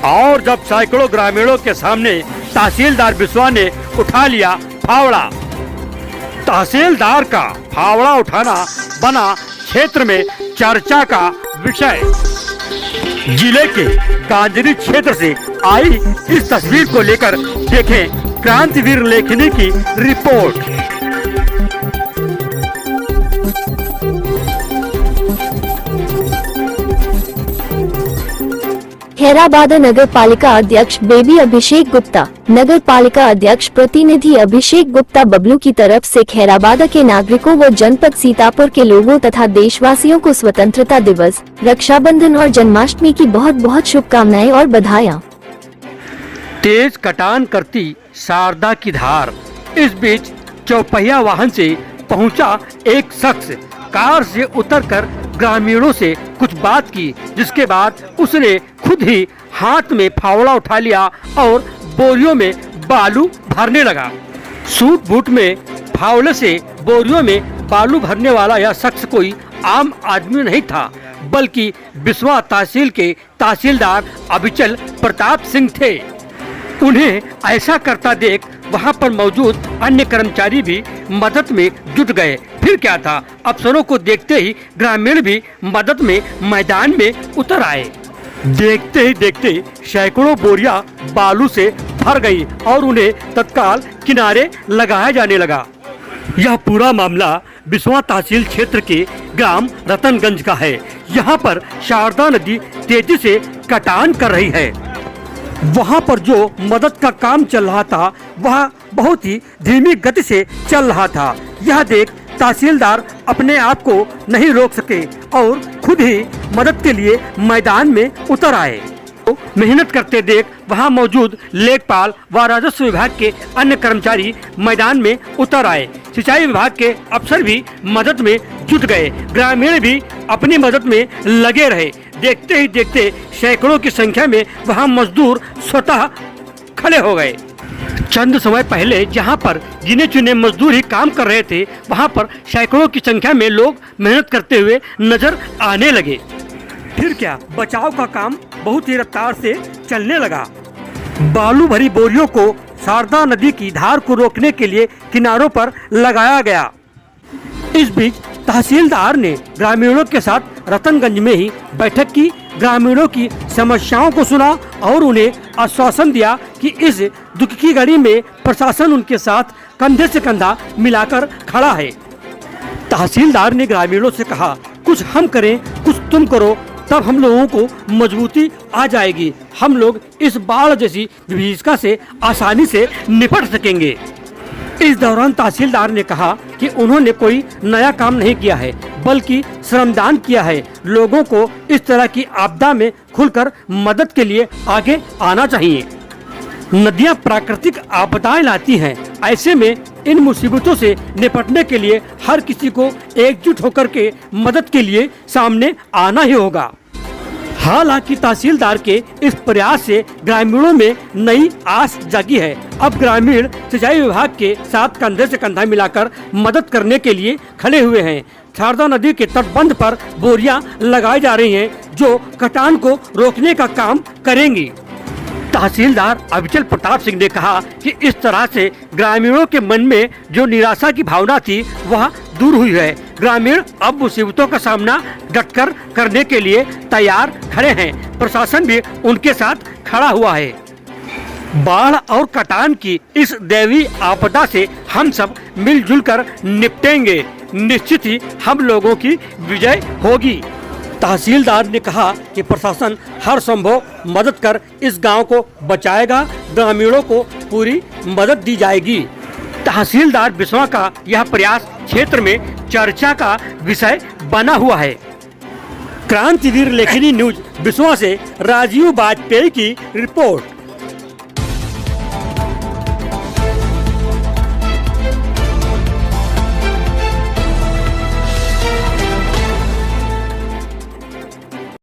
और जब सैकड़ों ग्रामीणों के सामने तहसीलदार बिस्वा ने उठा लिया फावड़ा। तहसीलदार का फावड़ा उठाना बना क्षेत्र में चर्चा का विषय। जिले के गांजरी क्षेत्र से आई इस तस्वीर को लेकर देखें क्रांतिवीर लेखनी की रिपोर्ट। खैराबाद नगर पालिका अध्यक्ष बेबी अभिषेक गुप्ता, नगर पालिका अध्यक्ष प्रतिनिधि अभिषेक गुप्ता बबलू की तरफ से खैराबाद के नागरिकों व जनपद सीतापुर के लोगों तथा देशवासियों को स्वतंत्रता दिवस, रक्षाबंधन और जन्माष्टमी की बहुत बहुत शुभकामनाएं और बधाइयाँ। तेज कटान करती शारदा की धार। इस बीच चौपहिया वाहन से पहुंचा एक शख्स कार से उतरकर ग्रामीणों से कुछ बात की, जिसके बाद उसने खुद ही हाथ में फावड़ा उठा लिया और बोरियों में बालू भरने लगा। सूट बूट में फावड़े से बोरियों में बालू भरने वाला यह शख्स कोई आम आदमी नहीं था, बल्कि बिस्वा तहसील के तहसीलदार अविचल प्रताप सिंह थे। उन्हें ऐसा करता देख वहां पर मौजूद अन्य कर्मचारी भी मदद में जुट गए। फिर क्या था, अफसरों को देखते ही ग्रामीण भी मदद में मैदान में उतर आए। देखते ही देखते सैकड़ों बोरियां बालू से भर गई और उन्हें तत्काल किनारे लगाया जाने लगा। यह पूरा मामला बिस्वा तहसील क्षेत्र के ग्राम रतनगंज का है। यहाँ पर शारदा नदी तेजी से कटान कर रही है। वहाँ पर जो मदद का काम चल रहा था वह बहुत ही धीमी गति से चल रहा था। यह देख तहसीलदार अपने आप को नहीं रोक सके और खुद ही मदद के लिए मैदान में उतर आए। तो मेहनत करते देख वहां मौजूद लेखपाल व राजस्व विभाग के अन्य कर्मचारी मैदान में उतर आए। सिंचाई विभाग के अफसर भी मदद में जुट गए। ग्रामीण भी अपनी मदद में लगे रहे। देखते ही देखते सैकड़ों की संख्या में वहां मजदूर स्वतः खड़े हो गए। चंद समय पहले जहां पर गिने चुने मजदूर ही काम कर रहे थे, वहां पर सैकड़ों की संख्या में लोग मेहनत करते हुए नजर आने लगे। फिर क्या, बचाव का काम बहुत ही रफ्तार से चलने लगा। बालू भरी बोरियों को शारदा नदी की धार को रोकने के लिए किनारों पर लगाया गया। इस बीच तहसीलदार ने ग्रामीणों के साथ रतनगंज में ही बैठक की, ग्रामीणों की समस्याओं को सुना और उन्हें आश्वासन दिया कि इस दुख की घड़ी में प्रशासन उनके साथ कंधे से कंधा मिलाकर खड़ा है। तहसीलदार ने ग्रामीणों से कहा, कुछ हम करें कुछ तुम करो, तब हम लोगों को मजबूती आ जाएगी। हम लोग इस बाढ़ जैसी विभीषिका से आसानी से निपट सकेंगे। इस दौरान तहसीलदार ने कहा कि उन्होंने कोई नया काम नहीं किया है, बल्कि श्रमदान किया है। लोगों को इस तरह की आपदा में खुलकर मदद के लिए आगे आना चाहिए। नदियां प्राकृतिक आपदाएं लाती हैं, ऐसे में इन मुसीबतों से निपटने के लिए हर किसी को एकजुट होकर के मदद के लिए सामने आना ही होगा। हालांकि तहसीलदार के इस प्रयास से ग्रामीणों में नई आस जागी है। अब ग्रामीण सिंचाई विभाग के साथ कंधे से कंधा मिलाकर मदद करने के लिए खड़े हुए हैं। शारदा नदी के तटबंध पर बोरियां लगाई जा रही हैं, जो कटान को रोकने का काम करेंगी। तहसीलदार अविचल प्रताप सिंह ने कहा कि इस तरह से ग्रामीणों के मन में जो निराशा की भावना थी वह दूर हुई है। ग्रामीण अब मुसीबतों का सामना डटकर करने के लिए तैयार खड़े हैं। प्रशासन भी उनके साथ खड़ा हुआ है। बाढ़ और कटान की इस दैवीय आपदा से हम सब मिलजुल कर निपटेंगे। निश्चित ही हम लोगों की विजय होगी। तहसीलदार ने कहा कि प्रशासन हर संभव मदद कर इस गांव को बचाएगा। ग्रामीणों को पूरी मदद दी जाएगी। तहसीलदार बिस्वा का यह प्रयास क्षेत्र में चर्चा का विषय बना हुआ है। क्रांतिवीर लेखनी न्यूज बिस्वा से राजीव वाजपेयी की रिपोर्ट।